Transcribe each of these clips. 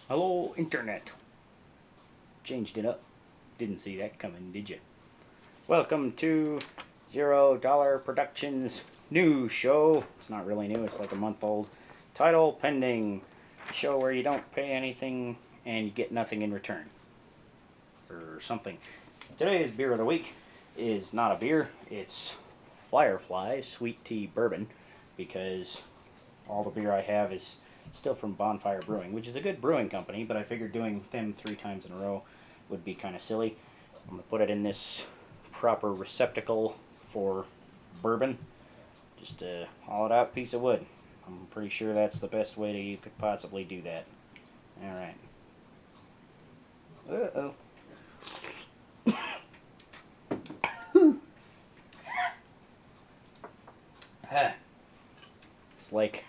Hello, Internet. Changed it up. Didn't see that coming, did you? Welcome to $0 Productions news show. It's not really new, it's like a month old. Title pending. A show where you don't pay anything and you get nothing in return. Or something. Today's beer of the week is not a beer, it's Firefly Sweet Tea Bourbon, because all the beer I have is still from Bonfire Brewing, which is a good brewing company, but I figured doing them 3 times in a row would be kind of silly. I'm going to put it in this proper receptacle for bourbon. Just a hollowed out piece of wood. I'm pretty sure that's the best way to you could possibly do that. Alright. Uh-oh. It's like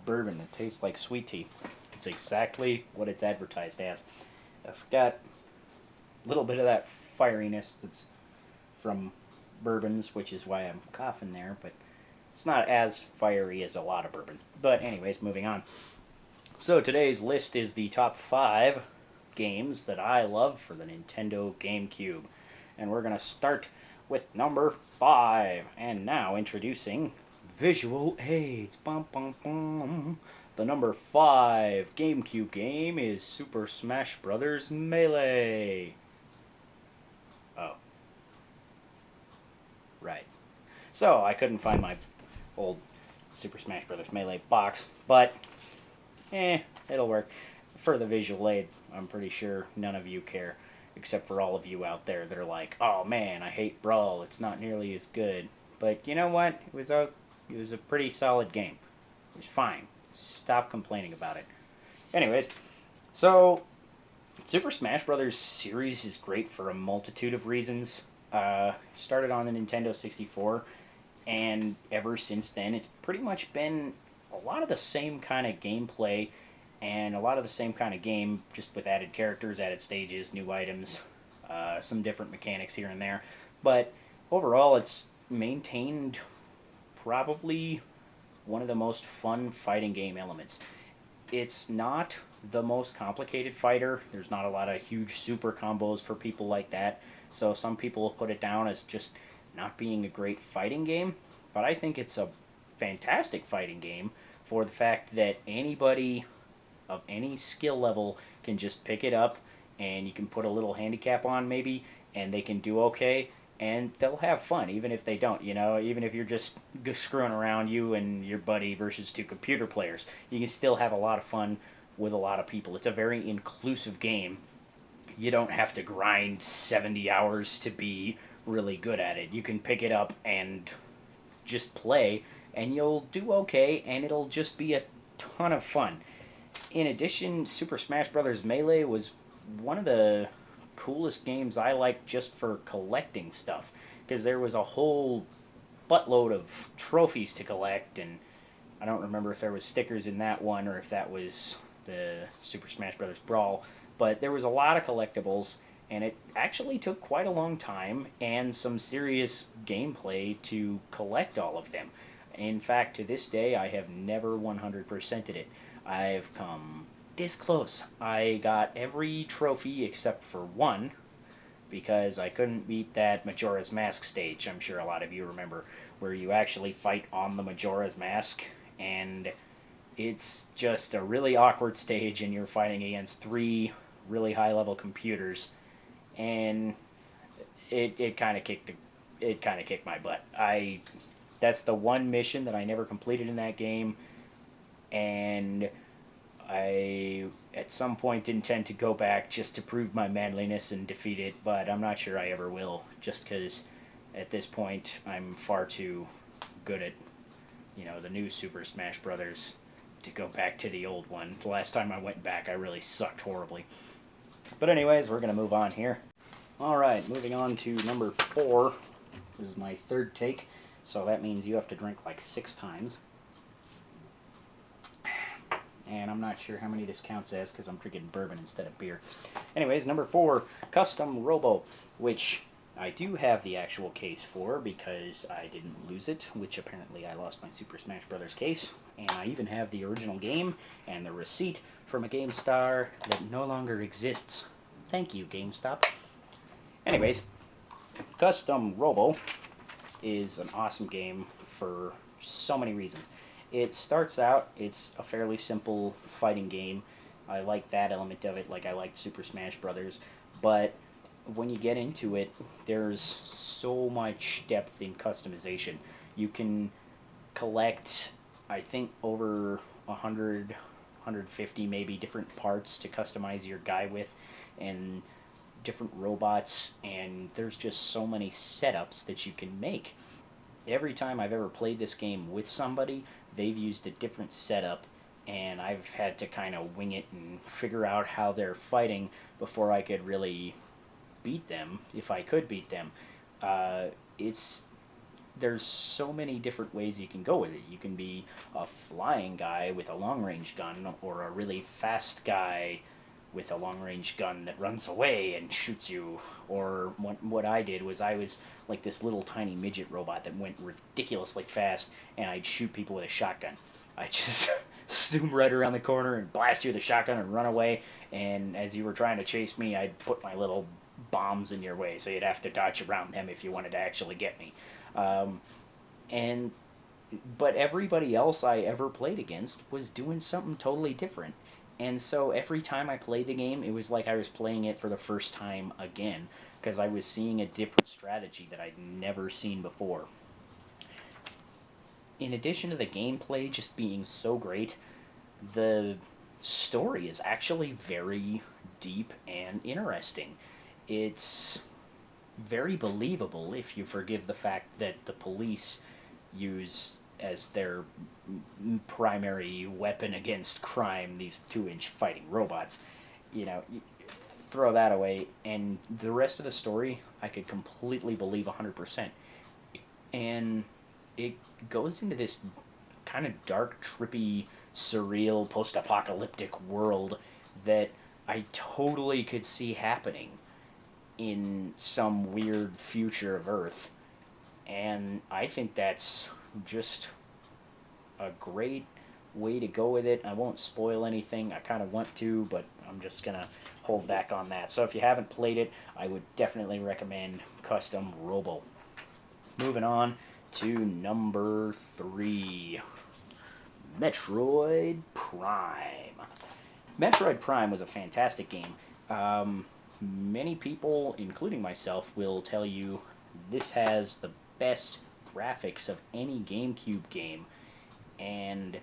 bourbon. It tastes like sweet tea. It's exactly what it's advertised as. It's got a little bit of that fieriness that's from bourbons, which is why I'm coughing there, but it's not as fiery as a lot of bourbons. But anyways, moving on. So today's list is the top 5 games that I love for the Nintendo GameCube. And we're going to start with number 5. And now introducing visual aids. Bum, bum, bum. The number 5 GameCube game is Super Smash Bros. Melee. Oh. Right. So, I couldn't find my old Super Smash Bros. Melee box, but, it'll work. For the visual aid, I'm pretty sure none of you care, except for all of you out there that are like, oh man, I hate Brawl, it's not nearly as good. But you know what? It was a pretty solid game. It was fine. Stop complaining about it. Anyways, so Super Smash Bros. Series is great for a multitude of reasons. Started on the Nintendo 64, and ever since then, it's pretty much been a lot of the same kind of gameplay, and a lot of the same kind of game, just with added characters, added stages, new items, some different mechanics here and there. But overall, it's maintained probably one of the most fun fighting game elements. It's not the most complicated fighter. There's not a lot of huge super combos for people like that. So some people will put it down as just not being a great fighting game. But I think it's a fantastic fighting game for the fact that anybody of any skill level can just pick it up, and you can put a little handicap on maybe, and they can do okay, and they'll have fun even if they don't, even if you're just screwing around, you and your buddy versus 2 computer players, you can still have a lot of fun with a lot of people. It's a very inclusive game. You don't have to grind 70 hours to be really good at it. You can pick it up and just play, and you'll do okay, and it'll just be a ton of fun. In addition, Super Smash Bros. Melee was one of the coolest games I liked just for collecting stuff, because there was a whole buttload of trophies to collect, and I don't remember if there was stickers in that one or if that was the Super Smash Bros. Brawl, but there was a lot of collectibles, and it actually took quite a long time and some serious gameplay to collect all of them. In fact, to this day, I have never 100%ed it. I've come this close. I got every trophy except for one, because I couldn't beat that Majora's Mask stage. I'm sure a lot of you remember, where you actually fight on the Majora's Mask, and it's just a really awkward stage, and you're fighting against 3 really high-level computers, and it kind of kicked my butt. That's the one mission that I never completed in that game, and I at some point intend to go back just to prove my manliness and defeat it, but I'm not sure I ever will, just because at this point I'm far too good at, the new Super Smash Brothers to go back to the old one. The last time I went back, I really sucked horribly. But anyways, we're going to move on here. Alright, moving on to number 4. This is my 3rd take, so that means you have to drink like 6 times. And I'm not sure how many this counts as, because I'm drinking bourbon instead of beer. Anyways, number 4, Custom Robo, which I do have the actual case for, because I didn't lose it, which apparently I lost my Super Smash Bros. Case. And I even have the original game and the receipt from a GameStar that no longer exists. Thank you, GameStop. Anyways, Custom Robo is an awesome game for so many reasons. It starts out, it's a fairly simple fighting game. I like that element of it, like I liked Super Smash Brothers. But when you get into it, there's so much depth in customization. You can collect, I think, over 100, 150 maybe different parts to customize your guy with, and different robots, and there's just so many setups that you can make. Every time I've ever played this game with somebody, they've used a different setup, and I've had to kind of wing it and figure out how they're fighting before I could really beat them, if I could beat them. It's There's so many different ways you can go with it. You can be a flying guy with a long range gun, or a really fast guy with a long range gun that runs away and shoots you. Or what I did was I was like this little tiny midget robot that went ridiculously fast, and I'd shoot people with a shotgun. I just zoom right around the corner and blast you with a shotgun and run away. And as you were trying to chase me, I'd put my little bombs in your way, so you'd have to dodge around them if you wanted to actually get me. Um, and but everybody else I ever played against was doing something totally different. And so every time I played the game, it was like I was playing it for the first time again, because I was seeing a different strategy that I'd never seen before. In addition to the gameplay just being so great, the story is actually very deep and interesting. It's very believable, if you forgive the fact that the police use as their primary weapon against crime these 2-inch fighting robots. You know, throw that away, and the rest of the story I could completely believe 100%. And it goes into this kind of dark, trippy, surreal, post-apocalyptic world that I totally could see happening in some weird future of Earth. And I think that's just a great way to go with it. I won't spoil anything. I kind of want to, but I'm just going to hold back on that. So if you haven't played it, I would definitely recommend Custom Robo. Moving on to number 3, Metroid Prime. Metroid Prime was a fantastic game. Many people, including myself, will tell you this has the best graphics of any GameCube game, and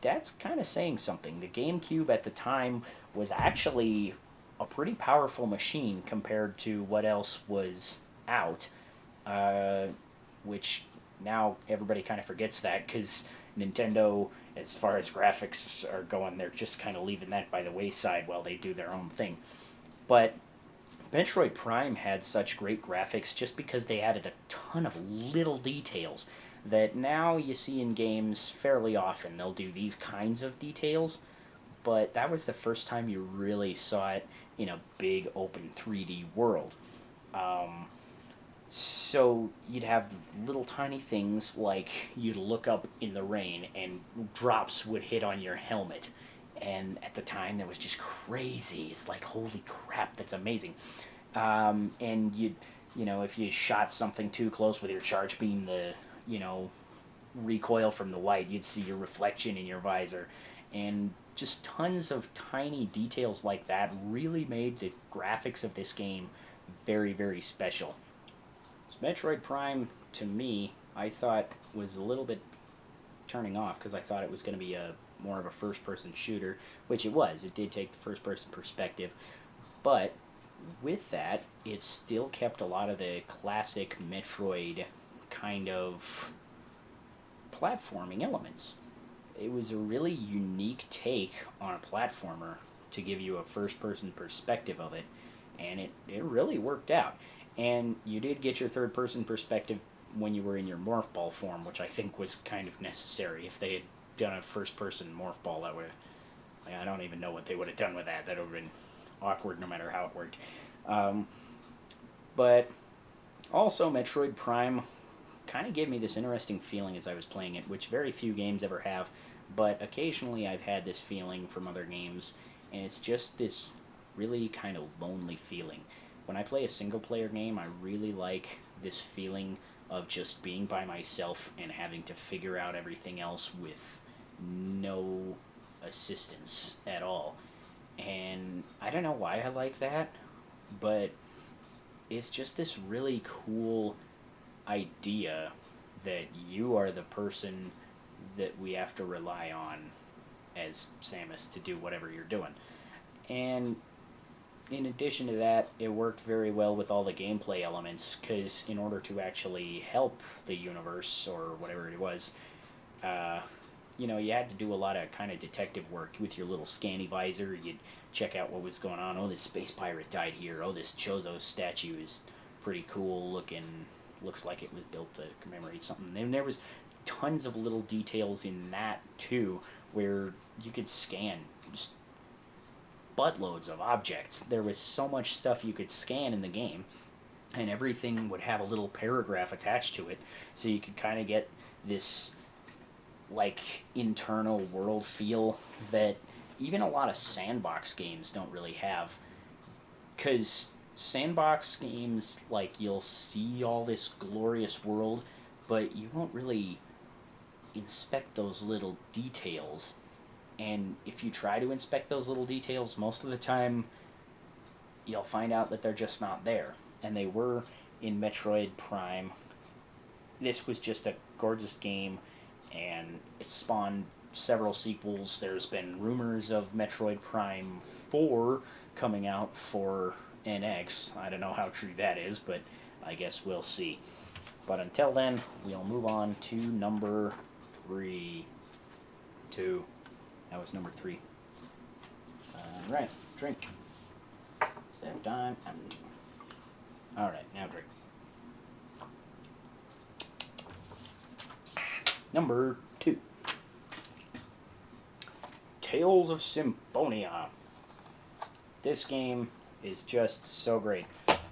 that's kind of saying something. The GameCube at the time was actually a pretty powerful machine compared to what else was out, which now everybody kind of forgets that, because Nintendo, as far as graphics are going, they're just kind of leaving that by the wayside while they do their own thing. But Metroid Prime had such great graphics just because they added a ton of little details that now you see in games fairly often. They'll do these kinds of details, but that was the first time you really saw it in a big open 3D world. So you'd have little tiny things like you'd look up in the rain and drops would hit on your helmet. And at the time, that was just crazy. It's like, holy crap, that's amazing. And if you shot something too close with your charge beam, the, recoil from the light, you'd see your reflection in your visor. And just tons of tiny details like that really made the graphics of this game very, very special. Metroid Prime, to me, I thought was a little bit turning off, because I thought it was going to be more of a first-person shooter, which it was. It did take the first-person perspective, but with that, it still kept a lot of the classic Metroid kind of platforming elements. It was a really unique take on a platformer to give you a first-person perspective of it, and it really worked out. And you did get your third-person perspective when you were in your Morph Ball form, which I think was kind of necessary. If they had done a first-person Morph Ball, that would have... I don't even know what they would have done with that. That would have been awkward no matter how it worked. But also, Metroid Prime kind of gave me this interesting feeling as I was playing it, which very few games ever have. But occasionally I've had this feeling from other games, and it's just this really kind of lonely feeling. When I play a single player game, I really like this feeling of just being by myself and having to figure out everything else with no assistance at all. And I don't know why I like that, but it's just this really cool idea that you are the person that we have to rely on as Samus to do whatever you're doing. And in addition to that, it worked very well with all the gameplay elements, because in order to actually help the universe, or whatever it was, uh, you had to do a lot of kind of detective work with your little scanny visor. You'd check out what was going on. Oh, this space pirate died here. Oh, this Chozo statue is pretty cool looking. Looks like it was built to commemorate something. And there was tons of little details in that, too, where you could scan just buttloads of objects. There was so much stuff you could scan in the game, and everything would have a little paragraph attached to it, so you could kind of get this like internal world feel that even a lot of sandbox games don't really have. Because sandbox games, like, you'll see all this glorious world, but you won't really inspect those little details. And if you try to inspect those little details, most of the time you'll find out that they're just not there. And they were in Metroid Prime. This was just a gorgeous game, and it spawned several sequels. There's been rumors of Metroid Prime 4 coming out for NX. I don't know how true that is, but I guess we'll see. But until then, we'll move on to number 3. That was number 3. Alright, drink. Save time. Alright, now drink. Number 2. Tales of Symphonia. This game is just so great.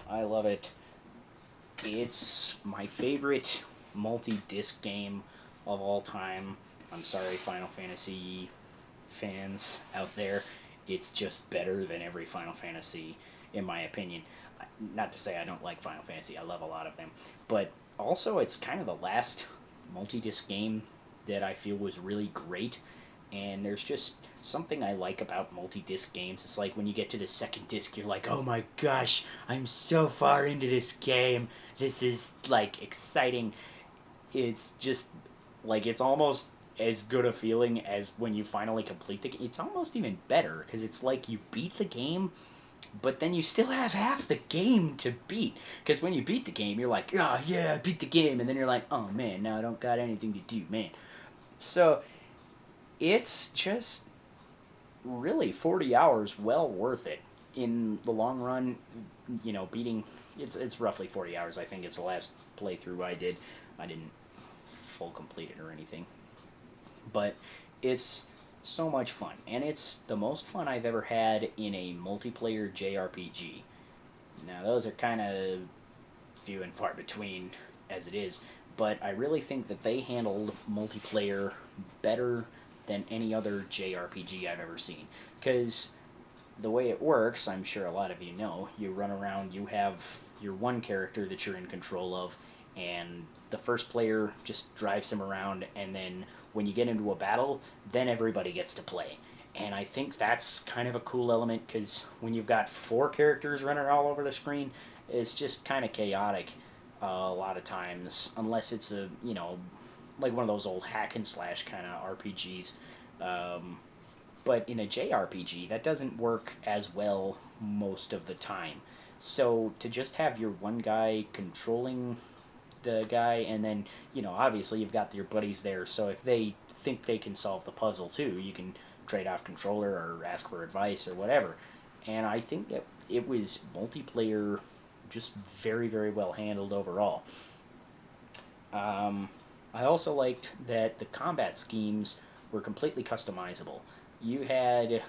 I love it. It's my favorite multi-disc game of all time. I'm sorry, Final Fantasy fans out there. It's just better than every Final Fantasy, in my opinion. Not to say I don't like Final Fantasy. I love a lot of them. But also, it's kind of the last multi-disc game that I feel was really great. And there's just something I like about multi-disc games. It's like when you get to the second disc, you're like, oh my gosh, I'm so far into this game. This is, like, exciting. It's just, like, it's almost as good a feeling as when you finally complete the game. It's almost even better, because it's like you beat the game, but then you still have half the game to beat. Because when you beat the game, you're like, oh yeah, I beat the game. And then you're like, oh man, now I don't got anything to do, man. So it's just really 40 hours well worth it. In the long run, beating, it's roughly 40 hours. I think it's the last playthrough I did. I didn't full complete it or anything. But it's so much fun. And it's the most fun I've ever had in a multiplayer JRPG. Now, those are kind of few and far between as it is. But I really think that they handled multiplayer better than any other JRPG I've ever seen. Because the way it works, I'm sure a lot of you know, you run around, you have your one character that you're in control of, and the first player just drives him around, and then when you get into a battle, then everybody gets to play. And I think that's kind of a cool element, because when you've got 4 characters running all over the screen, it's just kind of chaotic a lot of times, unless it's a, like one of those old hack and slash kind of RPGs. But in a JRPG, that doesn't work as well most of the time. So to just have your one guy controlling the guy, and then, obviously you've got your buddies there, so if they think they can solve the puzzle too, you can trade off controller or ask for advice or whatever. And I think that it was multiplayer just very, very well handled overall. I also liked that the combat schemes were completely customizable. You had,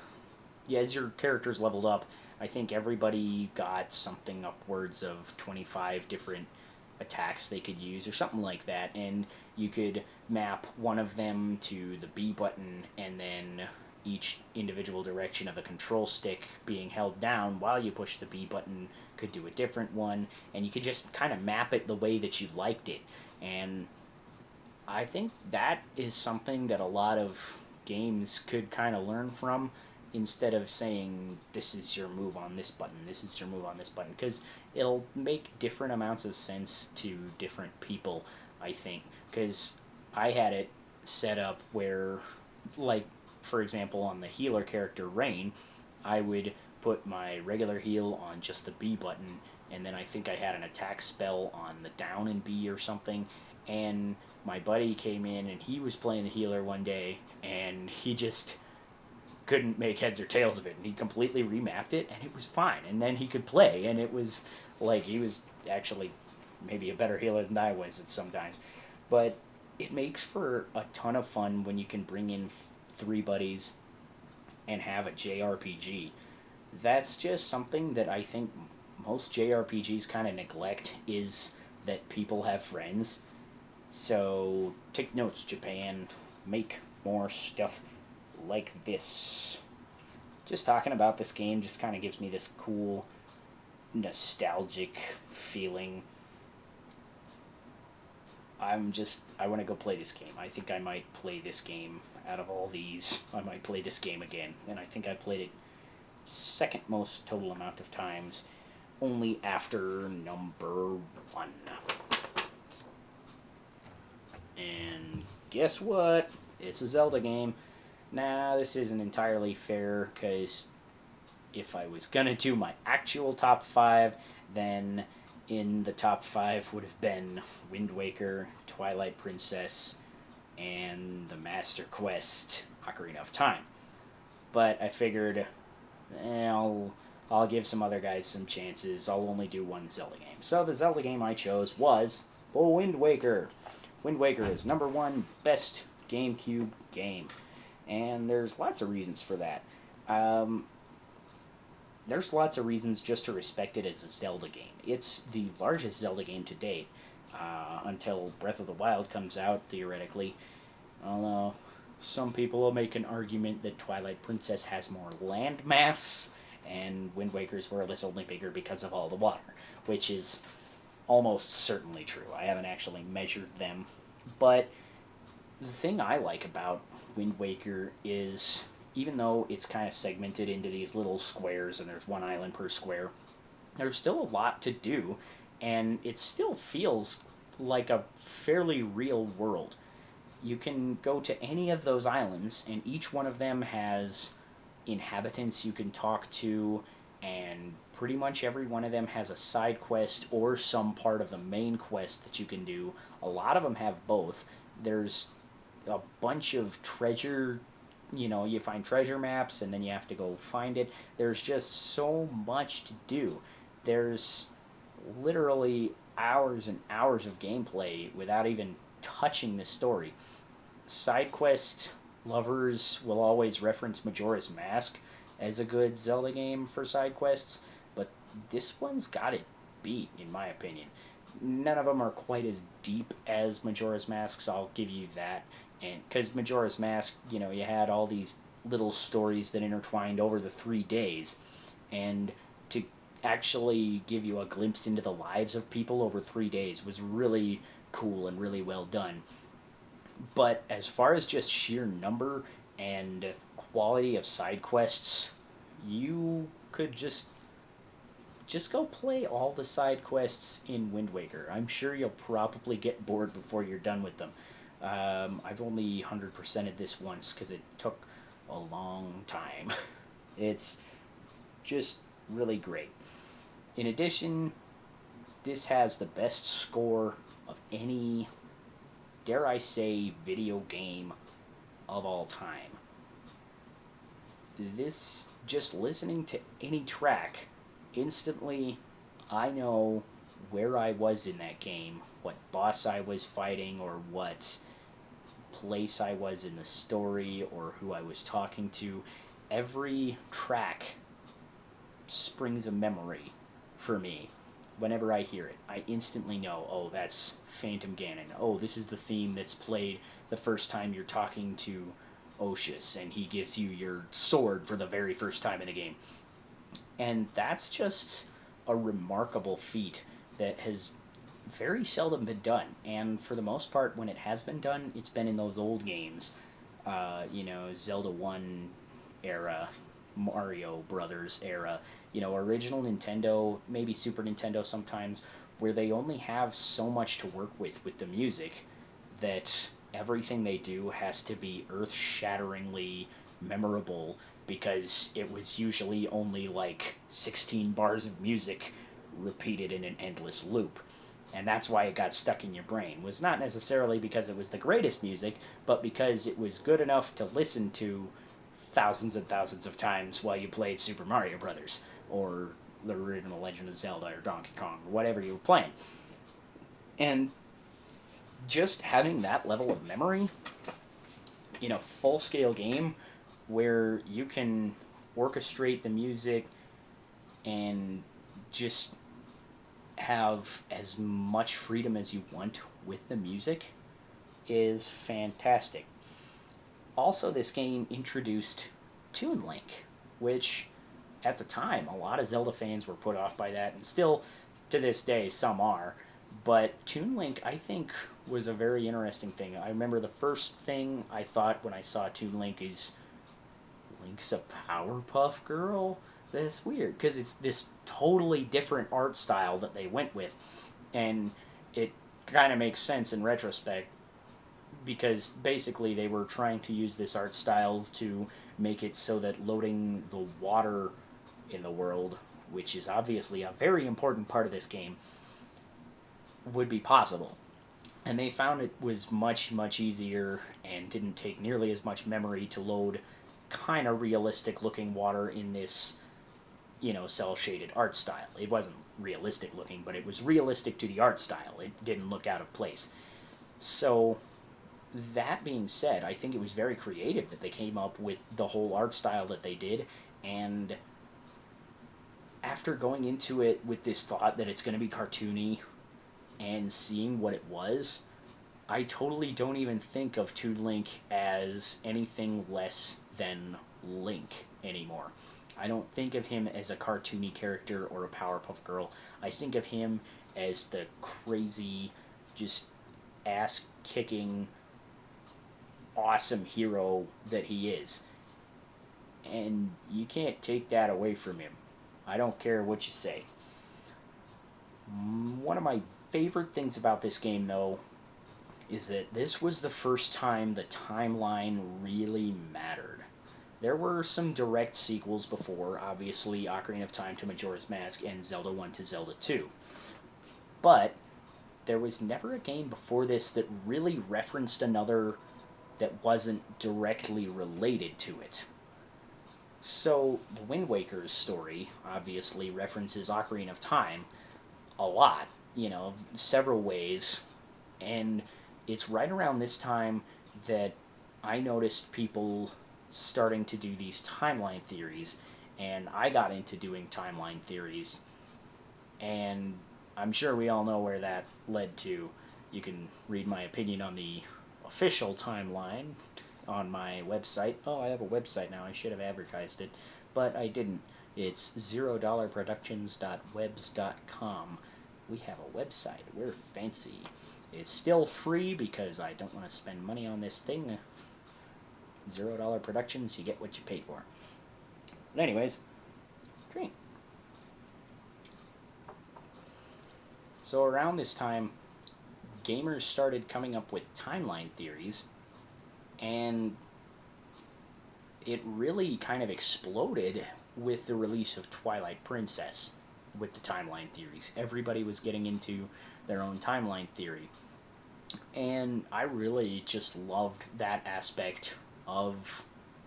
as your characters leveled up, I think everybody got something upwards of 25 different attacks they could use or something like that, and you could map one of them to the B button, and then each individual direction of a control stick being held down while you push the B button could do a different one, and you could just kind of map it the way that you liked it. And I think that is something that a lot of games could kind of learn from, instead of saying this is your move on this button, this is your move on this button, because it'll make different amounts of sense to different people, I think. Because I had it set up where, like, for example, on the healer character Rain, I would put my regular heal on just the B button, and then I think I had an attack spell on the down and B or something, and my buddy came in and he was playing the healer one day, and he just couldn't make heads or tails of it, and he completely remapped it, and it was fine, and then he could play, and it was like he was actually maybe a better healer than I was at sometimes. But it makes for a ton of fun when you can bring in 3 buddies and have a JRPG. That's just something that I think most JRPGs kind of neglect, is that people have friends. So take notes, Japan. Make more stuff like this. Just talking about this game just kind of gives me this cool, nostalgic feeling. I want to go play this game. I think I might play this game out of all these. I might play this game again. And I think I played it second most total amount of times, only after number 1. And guess what? It's a Zelda game. Now, this isn't entirely fair, because if I was gonna do my actual top 5, then in the top 5 would have been Wind Waker, Twilight Princess, and the Master Quest, Ocarina of Time. But I figured, I'll give some other guys some chances. I'll only do one Zelda game. So the Zelda game I chose was Wind Waker. Wind Waker is number 1 best GameCube game. And there's lots of reasons for that. There's lots of reasons just to respect it as a Zelda game. It's the largest Zelda game to date, until Breath of the Wild comes out, theoretically. Although, some people will make an argument that Twilight Princess has more land mass, and Wind Waker's world is only bigger because of all the water, which is almost certainly true. I haven't actually measured them. But the thing I like about Wind Waker is, even though it's kind of segmented into these little squares and there's one island per square, there's still a lot to do, and it still feels like a fairly real world. You can go to any of those islands, and each one of them has inhabitants you can talk to, and pretty much every one of them has a side quest or some part of the main quest that you can do. A lot of them have both. There's a bunch of treasure, you find treasure maps and then you have to go find it. There's just so much to do. There's literally hours and hours of gameplay without even touching the story. Side quest lovers will always reference Majora's Mask as a good Zelda game for side quests, but this one's got it beat, in my opinion. None of them are quite as deep as Majora's Mask, so I'll give you that. And because Majora's Mask, you had all these little stories that intertwined over the 3 days, and to actually give you a glimpse into the lives of people over 3 days was really cool and really well done. But as far as just sheer number and quality of side quests, you could just go play all the side quests in Wind Waker. I'm sure you'll probably get bored before you're done with them. I've only 100%ed this once because it took a long time. It's just really great. In addition, this has the best score of any, dare I say, video game of all time. This, just listening to any track, instantly I know where I was in that game, what boss I was fighting, or what place I was in the story, or who I was talking to. Every track springs a memory for me. Whenever I hear it, I instantly know, oh, that's Phantom Ganon. Oh, this is the theme that's played the first time you're talking to Oshus, and he gives you your sword for the very first time in the game. And that's just a remarkable feat that has very seldom been done. And for the most part, when it has been done, it's been in those old games. Zelda 1 era, Mario Brothers era, original Nintendo, maybe Super Nintendo sometimes, where they only have so much to work with the music that everything they do has to be earth-shatteringly memorable because it was usually only like 16 bars of music repeated in an endless loop. And that's why it got stuck in your brain. It was not necessarily because it was the greatest music, but because it was good enough to listen to thousands and thousands of times while you played Super Mario Brothers or the original Legend of Zelda or Donkey Kong or whatever you were playing. And just having that level of memory in a full-scale game where you can orchestrate the music and just have as much freedom as you want with the music is fantastic. Also, this game introduced Toon Link, which at the time a lot of Zelda fans were put off by that, and still to this day some are. But Toon Link, I think, was a very interesting thing. I remember the first thing I thought when I saw Toon Link is, Link's a Powerpuff Girl? That's weird, because it's this totally different art style that they went with. And it kind of makes sense in retrospect, because basically they were trying to use this art style to make it so that loading the water in the world, which is obviously a very important part of this game, would be possible. And they found it was much, much easier and didn't take nearly as much memory to load kind of realistic looking water in this, cel-shaded art style. It wasn't realistic looking, but it was realistic to the art style. It didn't look out of place. So, that being said, I think it was very creative that they came up with the whole art style that they did, and after going into it with this thought that it's going to be cartoony and seeing what it was, I totally don't even think of Toon Link as anything less than Link anymore. I don't think of him as a cartoony character or a Powerpuff Girl. I think of him as the crazy, just ass-kicking, awesome hero that he is. And you can't take that away from him. I don't care what you say. One of my favorite things about this game, though, is that this was the first time the timeline really mattered. There were some direct sequels before, obviously Ocarina of Time to Majora's Mask and Zelda 1 to Zelda 2. But there was never a game before this that really referenced another that wasn't directly related to it. So, the Wind Waker's story obviously references Ocarina of Time a lot, several ways, and it's right around this time that I noticed people starting to do these timeline theories, and I got into doing timeline theories, and I'm sure we all know where that led to. You can read my opinion on the official timeline on my website. Oh, I have a website now. I should have advertised it, but I didn't. It's $0productions.webs.com. We have a website. We're fancy. It's still free because I don't want to spend money on this thing. $0 Productions, you get what you paid for. But anyways, drink. So around this time, gamers started coming up with timeline theories, and it really kind of exploded with the release of Twilight Princess with the timeline theories. Everybody was getting into their own timeline theory. And I really just loved that aspect of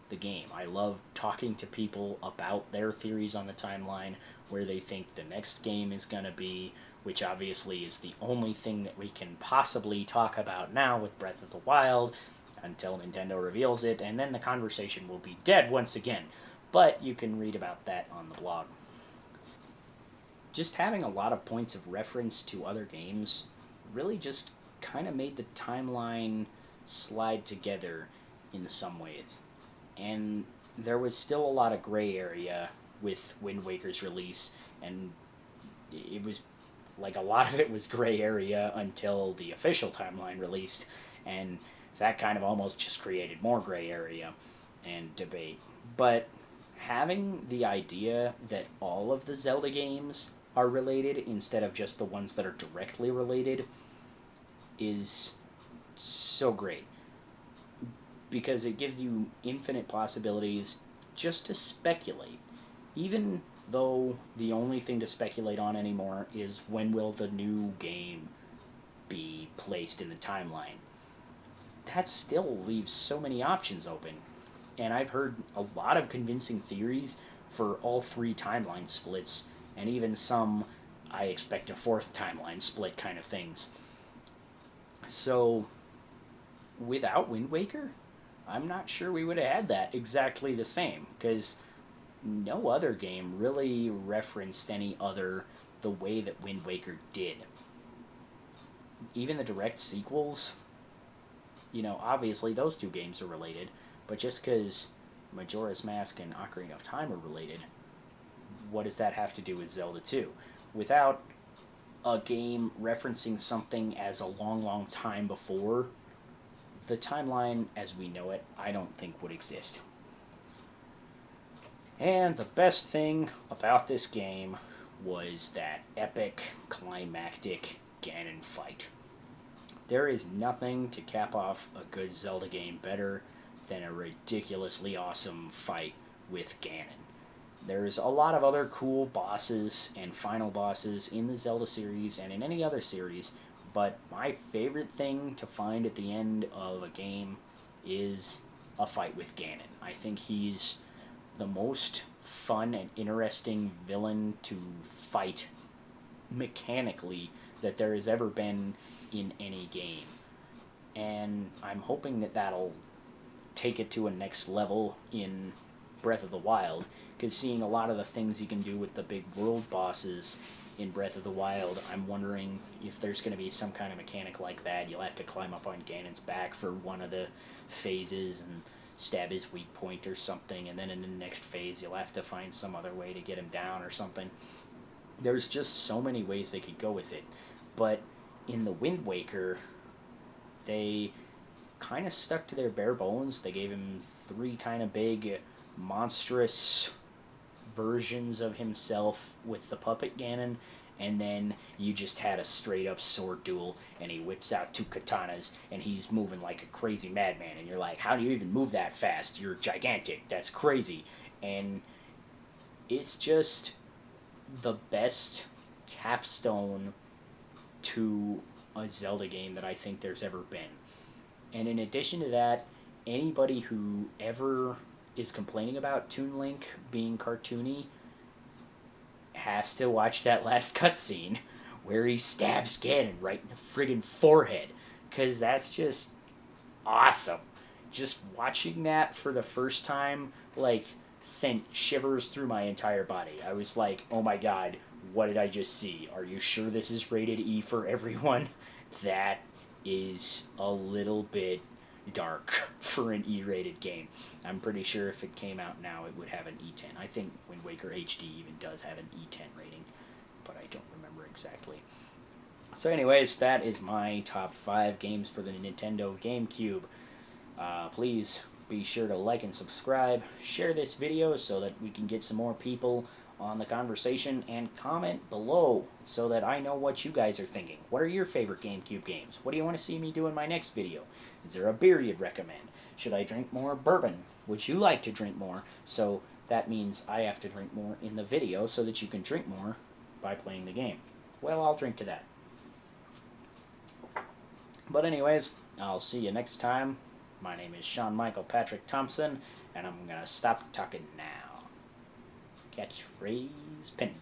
the game. I love talking to people about their theories on the timeline, where they think the next game is going to be, which obviously is the only thing that we can possibly talk about now with Breath of the Wild, until Nintendo reveals it, and then the conversation will be dead once again. But you can read about that on the blog. just having a lot of points of reference to other games really just kind of made the timeline slide together in some ways. And there was still a lot of gray area with Wind Waker's release, and it was like a lot of it was gray area until the official timeline released, and that kind of almost just created more gray area and debate. But having the idea that all of the Zelda games are related instead of just the ones that are directly related is so great, because it gives you infinite possibilities just to speculate. Even though the only thing to speculate on anymore is when will the new game be placed in the timeline. That still leaves so many options open. And I've heard a lot of convincing theories for all three timeline splits, and even some I expect a fourth timeline split kind of things. So, without Wind Waker, I'm not sure we would have had that exactly the same, because no other game really referenced any other the way that Wind Waker did. Even the direct sequels, obviously those two games are related, but just because Majora's Mask and Ocarina of Time are related, what does that have to do with Zelda 2? Without a game referencing something as a long, long time before, the timeline as we know it, I don't think would exist. And the best thing about this game was that epic, climactic Ganon fight. There is nothing to cap off a good Zelda game better than a ridiculously awesome fight with Ganon. There's a lot of other cool bosses and final bosses in the Zelda series and in any other series, but my favorite thing to find at the end of a game is a fight with Ganon. I think he's the most fun and interesting villain to fight mechanically that there has ever been in any game. And I'm hoping that that'll take it to a next level in Breath of the Wild, because seeing a lot of the things you can do with the big world bosses in Breath of the Wild, I'm wondering if there's going to be some kind of mechanic like that. You'll have to climb up on Ganon's back for one of the phases and stab his weak point or something, and then in the next phase you'll have to find some other way to get him down or something. There's just so many ways they could go with it. But in the Wind Waker, they kind of stuck to their bare bones. They gave him three kind of big, monstrous versions of himself with the puppet Ganon, and then you just had a straight-up sword duel, and he whips out two katanas, and he's moving like a crazy madman, and you're like, how do you even move that fast? You're gigantic. That's crazy. And it's just the best capstone to a Zelda game that I think there's ever been. And in addition to that, anybody who ever is complaining about Toon Link being cartoony has to watch that last cutscene where he stabs Ganon right in the friggin' forehead, because that's just awesome. Just watching that for the first time, sent shivers through my entire body. I was like, oh my god, what did I just see? Are you sure this is rated E for everyone? That is a little bit dark for an E-rated game. I'm pretty sure if it came out now, it would have an E10. I think Wind Waker HD even does have an E10 rating, but I don't remember exactly. So anyways, that is my top 5 games for the Nintendo GameCube. Please be sure to like and subscribe, share this video so that we can get some more people on the conversation, and comment below so that I know what you guys are thinking. What are your favorite GameCube games? What do you want to see me do in my next video? Is there a beer you'd recommend? Should I drink more bourbon? Would you like to drink more? So that means I have to drink more in the video so that you can drink more by playing the game. Well, I'll drink to that. But anyways, I'll see you next time. My name is Sean Michael Patrick Thompson, and I'm going to stop talking now. Catchphrase penny.